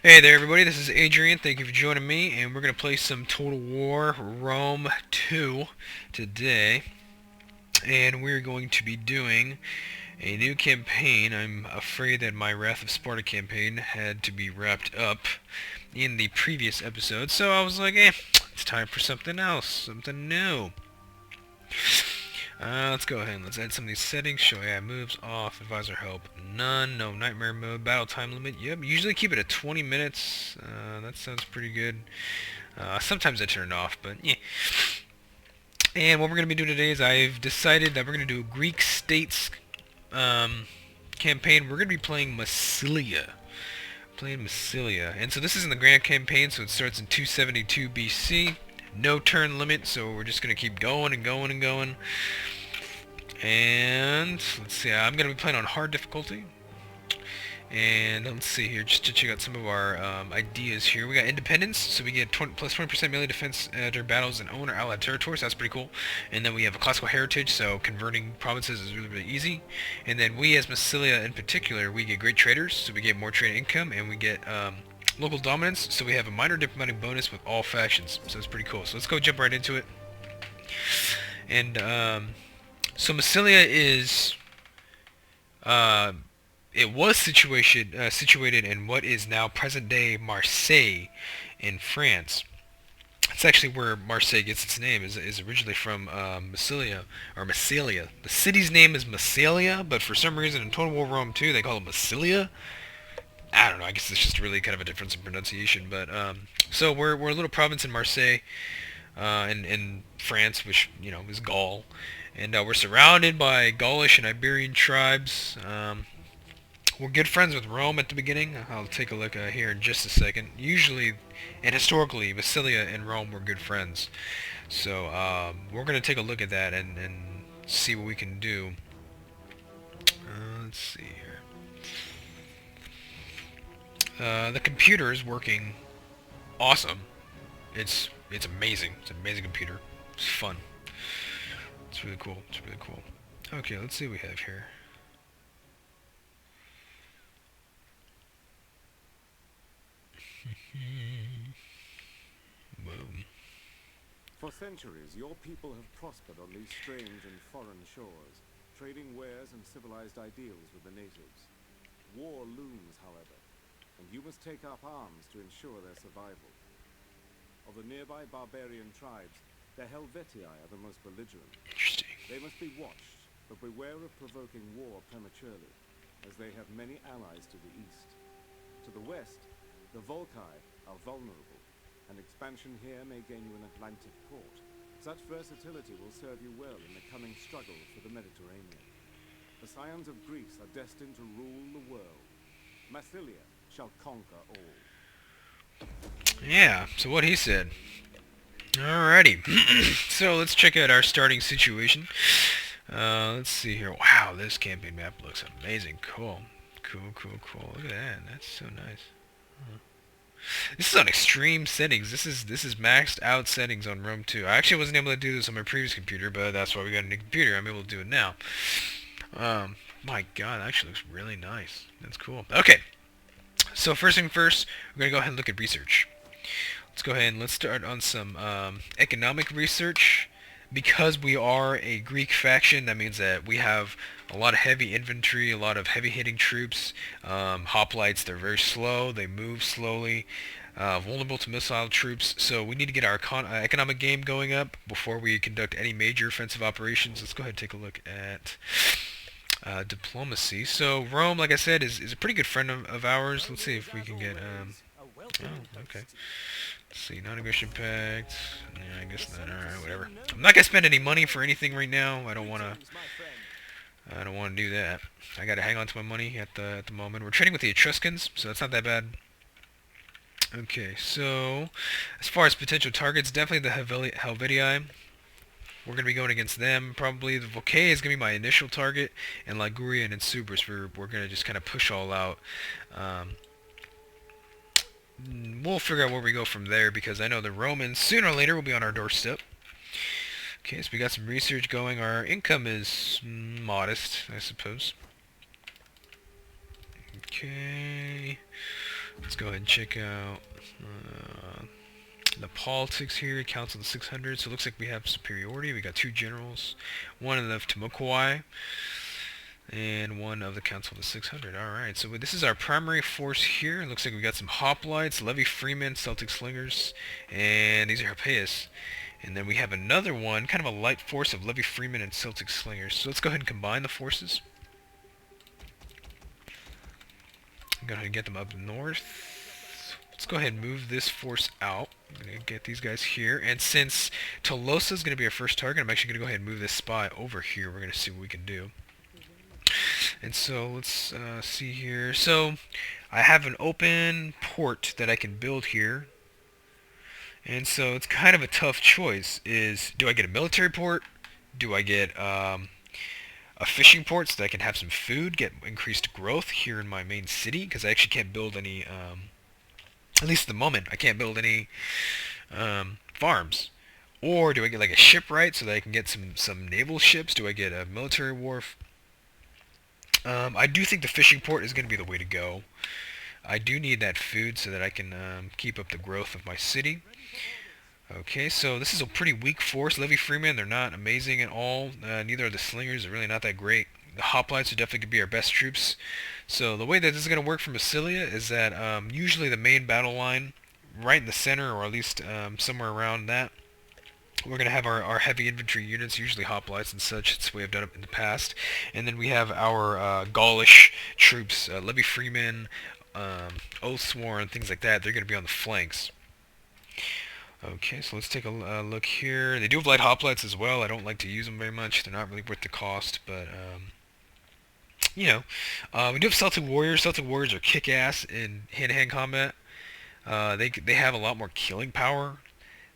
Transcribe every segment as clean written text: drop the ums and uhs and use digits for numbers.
Hey there everybody, this is Adrian, thank you for joining me, and we're going to play some Total War Rome 2 today, and we're going to be doing a new campaign. I'm afraid that my Wrath of Sparta campaign had to be wrapped up in the previous episode, so I was like, it's time for something else, something new. Let's go ahead and let's add some of these settings. Show AI moves off, advisor help none, no nightmare mode, battle time limit. Yep, usually keep it at 20 minutes. That sounds pretty good. Sometimes I turn it off, but yeah. And what we're going to be doing today is I've decided that we're going to do a Greek states campaign. We're going to be playing Massilia. And so this is in the Grand Campaign, so it starts in 272 BC. No turn limit, so we're just going to keep going and going and going. And let's see, I'm going to be playing on hard difficulty. And let's see here, just to check out some of our ideas here. We got independence, so we get plus 20% melee defense during battles and own or allied territories. That's pretty cool. And then we have a classical heritage, so converting provinces is really, really easy. And then we, as Massilia in particular, we get great traders, so we get more trade income, and we get local dominance, so we have a minor diplomatic bonus with all factions. So it's pretty cool. So let's go jump right into it. And so Massilia is it was situated in what is now present-day Marseille in France. It's actually where Marseille gets its name. is originally from Massilia. The city's name is Massilia, but for some reason in Total War Rome 2 they call it Massilia. I don't know. I guess it's just really kind of a difference in pronunciation. But so we're a little province in Marseille, in France, which is Gaul, and we're surrounded by Gaulish and Iberian tribes. We're good friends with Rome at the beginning. I'll take a look here in just a second. Usually, and historically, Massilia and Rome were good friends. So we're going to take a look at that and see what we can do. Let's see here. The computer is working awesome. It's amazing. It's an amazing computer. It's fun. It's really cool. Okay, let's see what we have here. For centuries, your people have prospered on these strange and foreign shores, trading wares and civilized ideals with the natives. War looms, however, and you must take up arms to ensure their survival. Of the nearby barbarian tribes, the Helvetii are the most belligerent. Interesting. They must be watched, but beware of provoking war prematurely, as they have many allies to the east. To the west, the Volcae are vulnerable, and expansion here may gain you an Atlantic port. Such versatility will serve you well in the coming struggle for the Mediterranean. The scions of Greece are destined to rule the world. Massilia shall conquer all. Yeah, so what he said. Alrighty. So let's check out our starting situation. Let's see here. Wow, this campaign map looks amazing. Cool. Look at that. That's so nice. This is on extreme settings. This is maxed out settings on Rome 2. I actually wasn't able to do this on my previous computer, but that's why we got a new computer. I'm able to do it now. My God, that actually looks really nice. That's cool. Okay. So first thing first, we're going to go ahead and look at research. Let's go ahead and let's start on some economic research. Because we are a Greek faction, that means that we have a lot of heavy infantry, a lot of heavy-hitting troops. Hoplites, they're very slow, they move slowly, vulnerable to missile troops. So we need to get our economic game going up before we conduct any major offensive operations. Let's go ahead and take a look at diplomacy. So Rome, like I said, is a pretty good friend of ours. Let's see if we can get... oh, okay. Let's see, non-aggression pact. Yeah, I guess not. Alright, whatever. I'm not gonna spend any money for anything right now. I don't wanna do that. I gotta hang on to my money at the moment. We're trading with the Etruscans, so that's not that bad. Okay, so as far as potential targets, definitely the Helvetii. We're gonna be going against them. Probably the Volcae is gonna be my initial target, and Ligurian and Subrus we're gonna just kind of push all out. We'll figure out where we go from there, because I know the Romans sooner or later will be on our doorstep. Okay, so we got some research going. Our income is modest, I suppose. Okay. Let's go ahead and check out the politics here. Council of the 600. So it looks like we have superiority. We got 2 generals, one of the Tamakwai and one of the Council of the 600. Alright, so this is our primary force here. It looks like we got some hoplites, levy freemen, Celtic slingers, and these are Harpeus. And then we have another one, kind of a light force of levy freemen and Celtic slingers. So let's go ahead and combine the forces. Go ahead and get them up north. Let's go ahead and move this force out. I'm going to get these guys here. And since Tolosa is going to be our first target, I'm actually going to go ahead and move this spy over here. We're going to see what we can do. And so let's see here. So I have an open port that I can build here. And so it's kind of a tough choice. Do I get a military port? Do I get a fishing port so that I can have some food, get increased growth here in my main city? Because I actually can't build any, at least at the moment, I can't build any farms. Or do I get like a shipwright so that I can get some naval ships? Do I get a military wharf? I do think the fishing port is going to be the way to go. I do need that food so that I can keep up the growth of my city. Okay, so this is a pretty weak force. Levy freemen, they're not amazing at all. Neither are the slingers. They're really not that great. The hoplites are definitely going to be our best troops. So the way that this is going to work for Massilia is that usually the main battle line, right in the center, or at least somewhere around that, we're going to have our heavy infantry units, usually hoplites and such. It's the way I've done it in the past. And then we have our Gaulish troops, levy freemen, Oathsworn, things like that. They're going to be on the flanks. Okay, so let's take a look here. They do have light hoplites as well. I don't like to use them very much. They're not really worth the cost, but you know, we do have Celtic warriors. Celtic warriors are kick-ass in hand-to-hand combat. They have a lot more killing power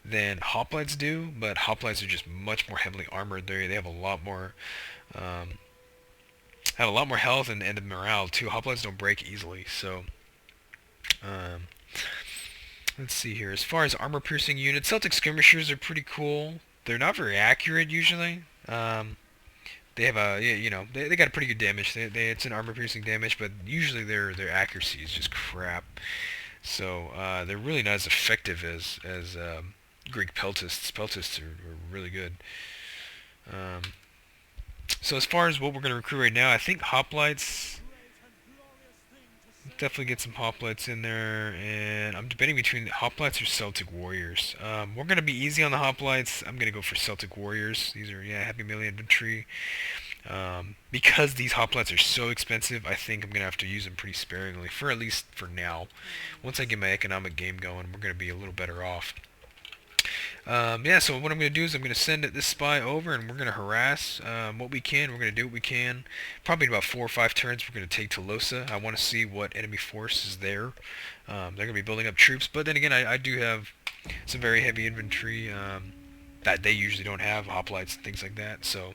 than hoplites do, but hoplites are just much more heavily armored. They have a lot more health and the morale too. Hoplites don't break easily, so let's see here. As far as armor-piercing units, Celtic Skirmishers are pretty cool. They're not very accurate usually. They have they got a pretty good damage. It's an armor-piercing damage, but usually their accuracy is just crap. So they're really not as effective as Greek peltists. Peltists are really good. So as far as what we're going to recruit right now, I think hoplites. Definitely get some hoplites in there, and I'm debating between hoplites or Celtic warriors. We're going to be easy on the hoplites. I'm going to go for Celtic warriors. These are, heavy melee infantry. Because these hoplites are so expensive, I think I'm going to have to use them pretty sparingly, at least for now. Once I get my economic game going, we're going to be a little better off. So what I'm going to do is I'm going to send this spy over, and we're going to harass what we can. We're going to do what we can. Probably in about 4 or 5 turns, we're going to take Tolosa. I want to see what enemy force is there. They're going to be building up troops, but then again, I do have some very heavy infantry that they usually don't have, hoplites and things like that. So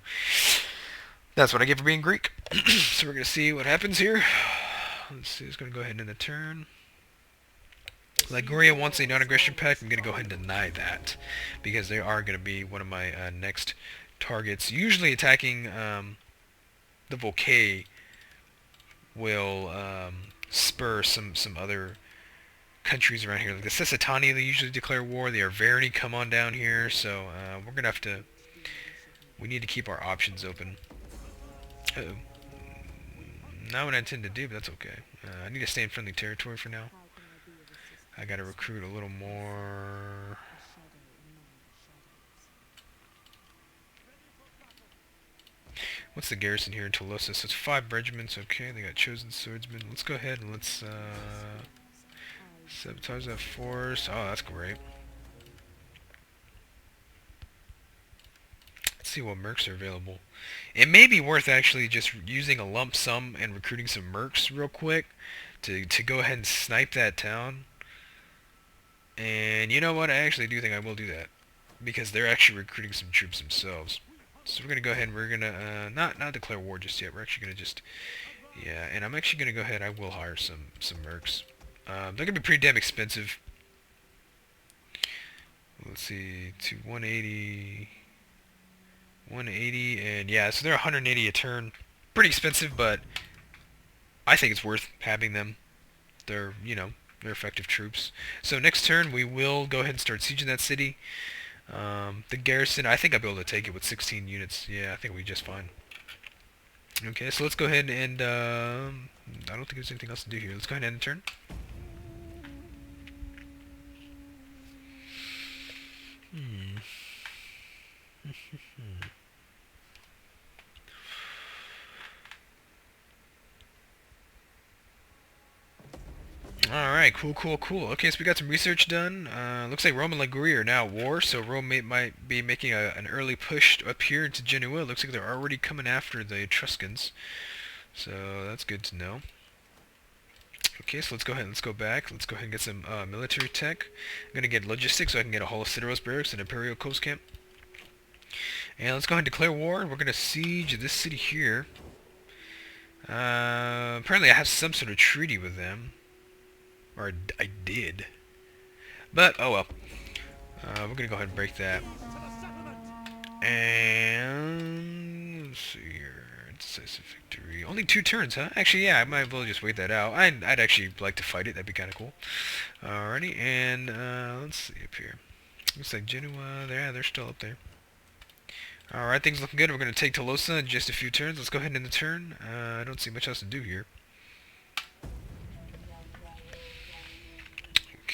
that's what I get for being Greek. So we're going to see what happens here. Let's see. It's going to go ahead and end the turn. Liguria wants a non-aggression pact. I'm going to go ahead and deny that, because they are going to be one of my next targets. Usually attacking the Volcae will spur some other countries around here. Like the Cessitani, they usually declare war. The Arverni come on down here, so we're going to have to... We need to keep our options open. Uh-oh. Not what I intend to do, but that's okay. I need to stay in friendly territory for now. I gotta recruit a little more. What's the garrison here in Tolosa? So it's 5 regiments. Okay, they got chosen swordsmen. Let's go ahead and let's sabotage that force. Oh, that's great. Let's see what mercs are available. It may be worth actually just using a lump sum and recruiting some mercs real quick to go ahead and snipe that town. And you know what? I actually do think I will do that, because they're actually recruiting some troops themselves. So we're gonna go ahead and we're gonna not declare war just yet. We're actually gonna just and I'm actually gonna go ahead. I will hire some mercs. They're gonna be pretty damn expensive. Let's see, to 180, and so they're 180 a turn. Pretty expensive, but I think it's worth having them. They're They're effective troops. So next turn we will go ahead and start sieging that city. The garrison, I think I'll be able to take it with 16 units. Yeah, I think we'll be just fine. Okay, so let's go ahead and, I don't think there's anything else to do here. Let's go ahead and end the turn. Alright, cool. Okay, so we got some research done. Looks like Rome and Liguria are now at war, so Rome might be making an early push up here into Genoa. Looks like they're already coming after the Etruscans. So that's good to know. Okay, so let's go ahead. Let's go back. Let's go ahead and get some military tech. I'm going to get logistics so I can get a whole of Sideros barracks and Imperial Coast Camp. And let's go ahead and declare war. We're going to siege this city here. Apparently I have some sort of treaty with them. Or I did. But, oh well. We're going to go ahead and break that. And let's see here. Decisive victory. Only 2 turns, huh? Actually, yeah, I might as well just wait that out. I'd actually like to fight it. That'd be kind of cool. Alrighty, and let's see up here. Looks like Genoa. They're still up there. Alright, things looking good. We're going to take Tolosa in just a few turns. Let's go ahead and end the turn. I don't see much else to do here.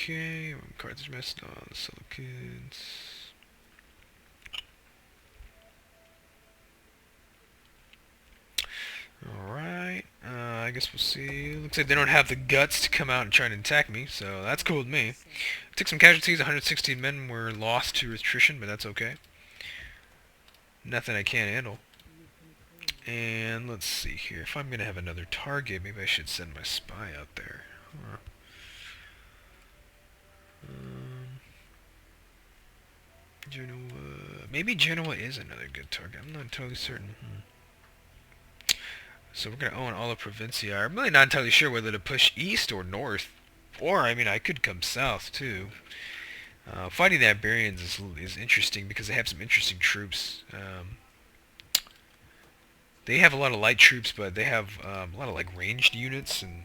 Okay, Carthage Macedon, Seleucids. Alright, I guess we'll see. Looks like they don't have the guts to come out and try and attack me, so that's cool with me. Took some casualties, 116 men were lost to attrition, but that's okay. Nothing I can't handle. And let's see here. If I'm going to have another target, maybe I should send my spy out there. Huh. Genoa. Maybe Genoa is another good target. I'm not totally certain. So we're going to own all of Provincia. I'm really not entirely sure whether to push east or north. Or, I mean, I could come south, too. Fighting the Iberians is interesting because they have some interesting troops. They have a lot of light troops, but they have a lot of, like, ranged units and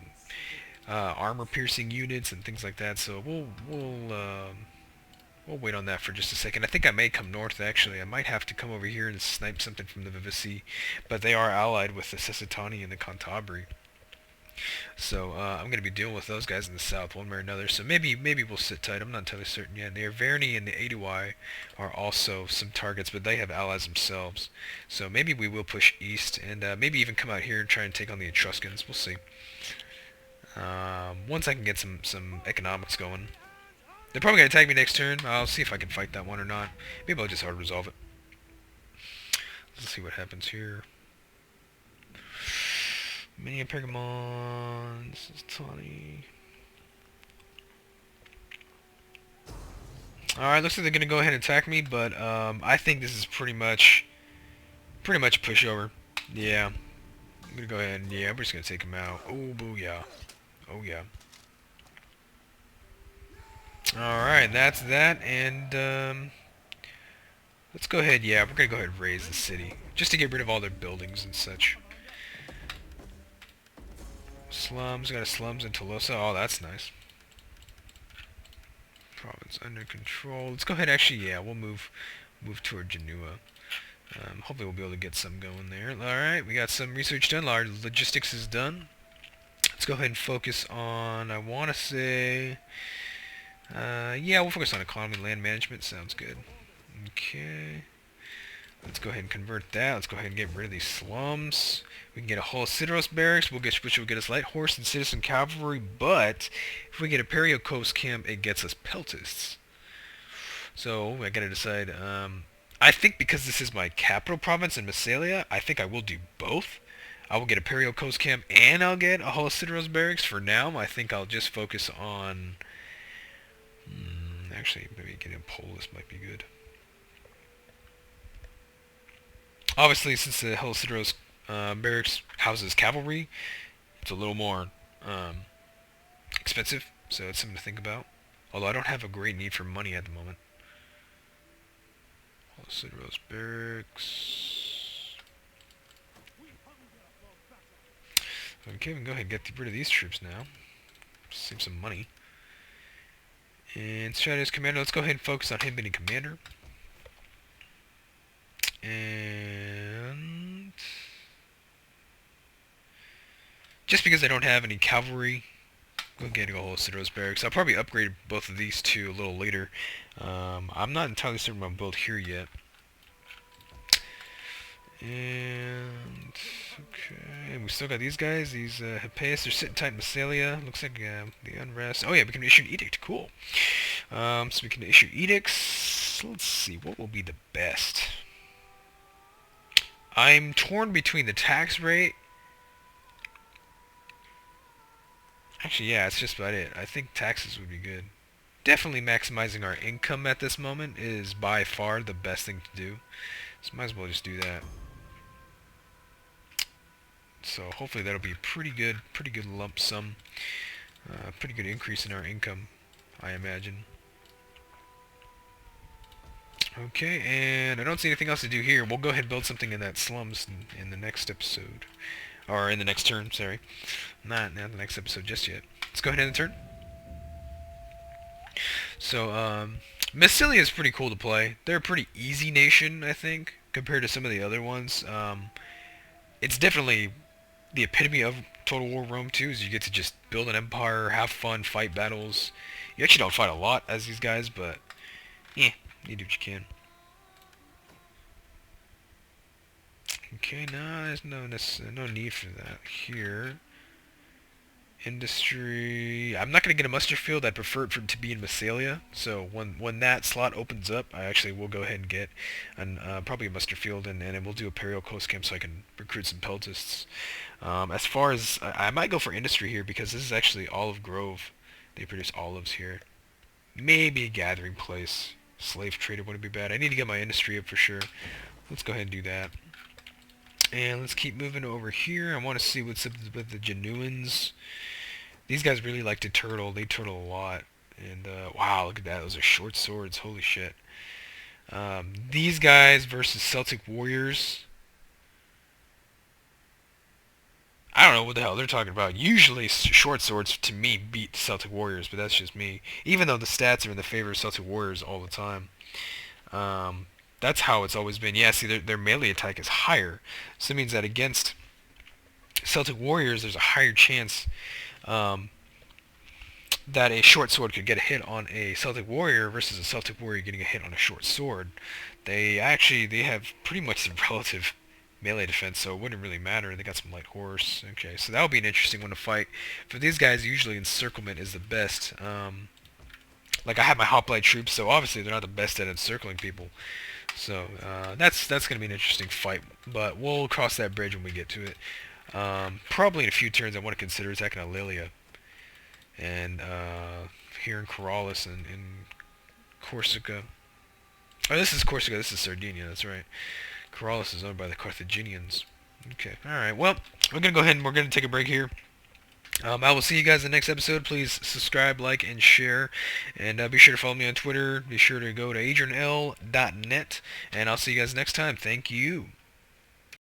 armor-piercing units and things like that. So we'll wait on that for just a second. I think I may come north, actually. I might have to come over here and snipe something from the Vivaci, but they are allied with the Cessitani and the Cantabri. So I'm going to be dealing with those guys in the south one way or another. So maybe we'll sit tight. I'm not entirely certain yet. The Averni and the Aedui are also some targets, but they have allies themselves. So maybe we will push east and maybe even come out here and try and take on the Etruscans. We'll see. Once I can get some economics going. They're probably going to attack me next turn. I'll see if I can fight that one or not. Maybe I'll just hard resolve it. Let's see what happens here. Mini Pergamon. This is Tawny. Alright, looks like they're going to go ahead and attack me, but I think this is pretty much a pushover. Yeah. I'm going to go ahead and, yeah, we're just going to take him out. Oh, booyah. Oh, yeah. Alright, that's that, and let's go ahead, yeah, we're going to go ahead and raise the city, just to get rid of all their buildings and such. Slums, got a slums in Tolosa, oh, that's nice. Province under control, let's go ahead, actually, yeah, we'll move toward Genoa. Hopefully we'll be able to get some going there. Alright, we got some research done, our logistics is done. Let's go ahead and focus on, I want to say... yeah, we'll focus on economy, land management. Sounds good. Okay. Let's go ahead and convert that. Let's go ahead and get rid of these slums. We can get a whole Sideros barracks, which will get us light horse and citizen cavalry, but if we get a Imperial Coast Camp, it gets us peltists. So, I gotta decide. I think because this is my capital province in Massilia, I think I will do both. I will get Imperial Coast Camp and I'll get a whole Sideros barracks. For now, I think I'll just focus on... actually, maybe getting a Polis might be good. Obviously, since the Helsideros barracks houses cavalry, it's a little more expensive, so it's something to think about. Although I don't have a great need for money at the moment. Helsideros barracks. Okay, we can go ahead and get rid of these troops now. Save some money. And strategist commander. Let's go ahead and focus on him being commander. And just because I don't have any cavalry, we'll get a whole Citro's barracks. I'll probably upgrade both of these two a little later. I'm not entirely certain about build here yet. And okay, we still got these guys. These Hippeus, they're sitting tight in Massilia. Looks like the unrest. Oh yeah, we can issue an edict. Cool. So we can issue edicts. Let's see, what will be the best? I'm torn between the tax rate. Actually, yeah, that's just about it. I think taxes would be good. Definitely maximizing our income at this moment is by far the best thing to do. So might as well just do that. So hopefully that'll be pretty good lump sum. Pretty good increase in our income, I imagine. Okay, and I don't see anything else to do here. We'll go ahead and build something in that slums in the next episode. Or in the next turn, sorry. Not the next episode just yet. Let's go ahead and end the turn. So, Massilia is pretty cool to play. They're a pretty easy nation, I think, compared to some of the other ones. It's definitely the epitome of Total War Rome 2, is you get to just build an empire, have fun, fight battles. You actually don't fight a lot as these guys, but yeah, you do what you can. Okay, no, there's no need for that here. Industry. I'm not going to get a muster field. I'd prefer it to be in Massilia. So when that slot opens up, I actually will go ahead and get probably a muster field, and we'll do a Imperial Coast Camp so I can recruit some peltists. As far as I might go for industry here because this is actually Olive Grove. They produce olives here. Maybe a gathering place. Slave trader wouldn't be bad. I need to get my industry up for sure. Let's go ahead and do that. And let's keep moving over here. I want to see what's up with the Genuines. These guys really like to turtle. They turtle a lot. And, wow, look at that. Those are short swords. Holy shit. These guys versus Celtic Warriors. I don't know what the hell they're talking about. Usually short swords, to me, beat Celtic Warriors, but that's just me. Even though the stats are in the favor of Celtic Warriors all the time. That's how it's always been. Yeah, see, their melee attack is higher. So it means that against Celtic Warriors, there's a higher chance that a short sword could get a hit on a Celtic Warrior versus a Celtic Warrior getting a hit on a short sword. They have pretty much the relative melee defense, so it wouldn't really matter. They got some light horse. Okay, so that would be an interesting one to fight. For these guys, usually encirclement is the best. Like I have my hoplite troops, so obviously they're not the best at encircling people. So that's going to be an interesting fight, but we'll cross that bridge when we get to it. Probably in a few turns I want to consider attacking Lilia. And here in Corrales and in Corsica. Oh, this is Corsica, this is Sardinia, that's right. Corrales is owned by the Carthaginians. Okay, alright, well, we're going to go ahead and we're going to take a break here. I will see you guys in the next episode. Please subscribe, like, and share. And be sure to follow me on Twitter. Be sure to go to adrianl.net. And I'll see you guys next time. Thank you.